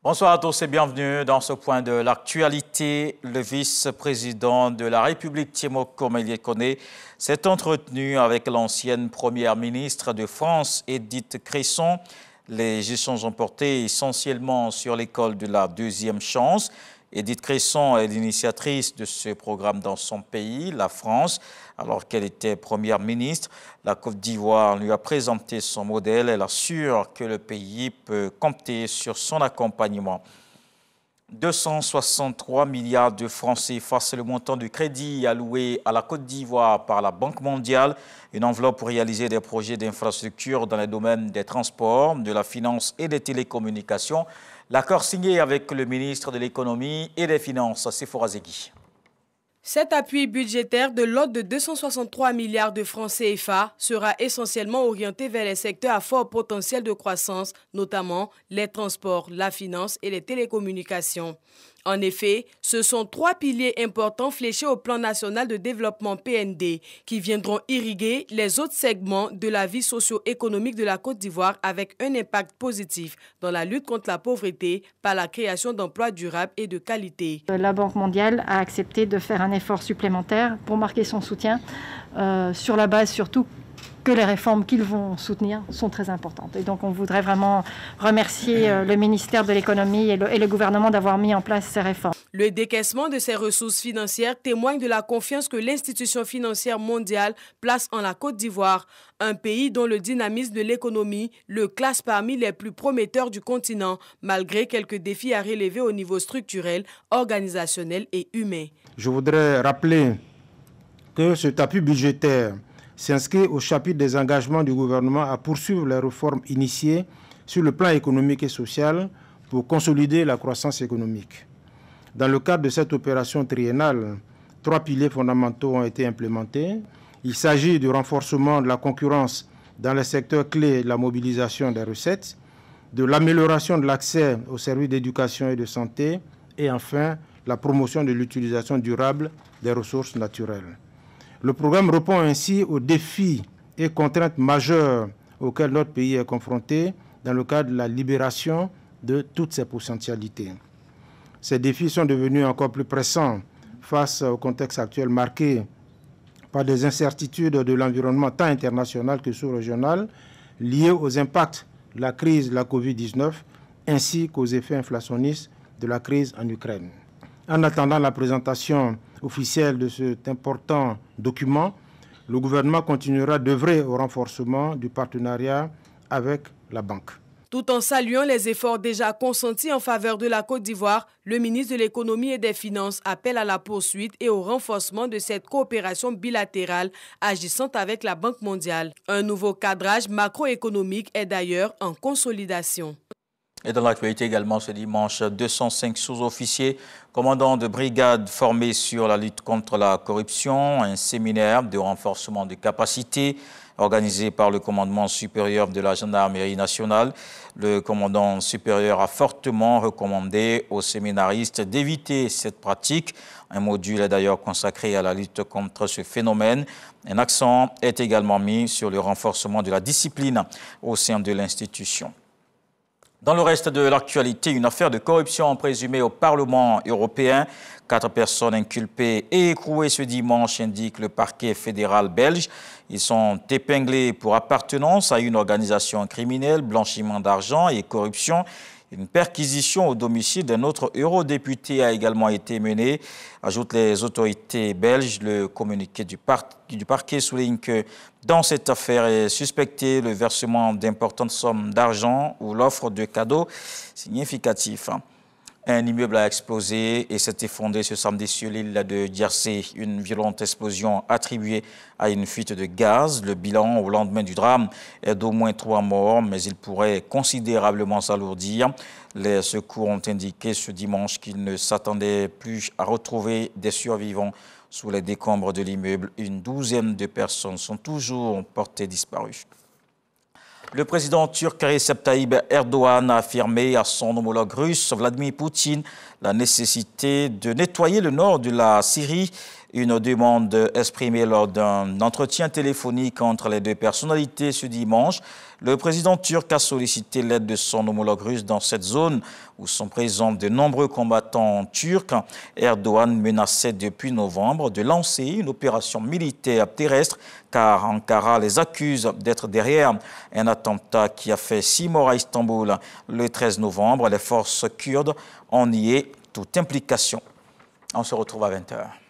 Bonsoir à tous et bienvenue dans ce point de l'actualité. Le vice-président de la République, Thiemoko Meïlie-Koné, s'est entretenu avec l'ancienne première ministre de France, Edith Cresson. Les échanges ont porté essentiellement sur l'école de la deuxième chance. Edith Cresson est l'initiatrice de ce programme dans son pays, la France. Alors qu'elle était première ministre, la Côte d'Ivoire lui a présenté son modèle. Elle assure que le pays peut compter sur son accompagnement. 263 milliards de francs CFA, c'est le montant du crédit alloué à la Côte d'Ivoire par la Banque mondiale. Une enveloppe pour réaliser des projets d'infrastructure dans les domaines des transports, de la finance et des télécommunications. L'accord signé avec le ministre de l'Économie et des Finances, Sephora Zegui. Cet appui budgétaire de l'ordre de 263 milliards de francs CFA sera essentiellement orienté vers les secteurs à fort potentiel de croissance, notamment les transports, la finance et les télécommunications. En effet, ce sont 3 piliers importants fléchés au plan national de développement PND qui viendront irriguer les autres segments de la vie socio-économique de la Côte d'Ivoire avec un impact positif dans la lutte contre la pauvreté par la création d'emplois durables et de qualité. La Banque mondiale a accepté de faire un effort supplémentaire pour marquer son soutien sur la base surtout que les réformes qu'ils vont soutenir sont très importantes. Et donc on voudrait vraiment remercier le ministère de l'Économie et le gouvernement d'avoir mis en place ces réformes. Le décaissement de ces ressources financières témoigne de la confiance que l'institution financière mondiale place en la Côte d'Ivoire, un pays dont le dynamisme de l'économie le classe parmi les plus prometteurs du continent, malgré quelques défis à relever au niveau structurel, organisationnel et humain. Je voudrais rappeler que cet appui budgétaire s'inscrit au chapitre des engagements du gouvernement à poursuivre les réformes initiées sur le plan économique et social pour consolider la croissance économique. Dans le cadre de cette opération triennale, 3 piliers fondamentaux ont été implémentés. Il s'agit du renforcement de la concurrence dans les secteurs clés de la mobilisation des recettes, de l'amélioration de l'accès aux services d'éducation et de santé, et enfin la promotion de l'utilisation durable des ressources naturelles. Le programme répond ainsi aux défis et contraintes majeures auxquels notre pays est confronté dans le cadre de la libération de toutes ses potentialités. Ces défis sont devenus encore plus pressants face au contexte actuel marqué par des incertitudes de l'environnement tant international que sous-régional liées aux impacts de la crise de la Covid-19 ainsi qu'aux effets inflationnistes de la crise en Ukraine. En attendant la présentation officielle de cet important document, le gouvernement continuera d'œuvrer au renforcement du partenariat avec la banque. Tout en saluant les efforts déjà consentis en faveur de la Côte d'Ivoire, le ministre de l'Économie et des Finances appelle à la poursuite et au renforcement de cette coopération bilatérale agissant avec la Banque mondiale. Un nouveau cadrage macroéconomique est d'ailleurs en consolidation. Et dans l'actualité également ce dimanche, 205 sous-officiers, commandants de brigades formés sur la lutte contre la corruption, un séminaire de renforcement de capacités organisé par le commandement supérieur de la gendarmerie nationale. Le commandant supérieur a fortement recommandé aux séminaristes d'éviter cette pratique. Un module est d'ailleurs consacré à la lutte contre ce phénomène. Un accent est également mis sur le renforcement de la discipline au sein de l'institution. Dans le reste de l'actualité, une affaire de corruption présumée au Parlement européen. 4 personnes inculpées et écrouées ce dimanche, indique le parquet fédéral belge. Ils sont épinglés pour appartenance à une organisation criminelle, blanchiment d'argent et corruption. Une perquisition au domicile d'un autre eurodéputé a également été menée, ajoutent les autorités belges. Le communiqué du parquet souligne que dans cette affaire est suspecté le versement d'importantes sommes d'argent ou l'offre de cadeaux significatifs. Un immeuble a explosé et s'est effondré ce samedi sur l'île de Djersey. Une violente explosion attribuée à une fuite de gaz. Le bilan au lendemain du drame est d'au moins 3 morts, mais il pourrait considérablement s'alourdir. Les secours ont indiqué ce dimanche qu'ils ne s'attendaient plus à retrouver des survivants sous les décombres de l'immeuble. Une douzaine de personnes sont toujours portées disparues. Le président turc Recep Tayyip Erdogan a affirmé à son homologue russe Vladimir Poutine la nécessité de nettoyer le nord de la Syrie. Une demande exprimée lors d'un entretien téléphonique entre les deux personnalités ce dimanche. Le président turc a sollicité l'aide de son homologue russe dans cette zone où sont présents de nombreux combattants turcs. Erdogan menaçait depuis novembre de lancer une opération militaire terrestre car Ankara les accuse d'être derrière un attentat qui a fait 6 morts à Istanbul le 13 novembre. Les forces kurdes ont nié toute implication. On se retrouve à 20 h.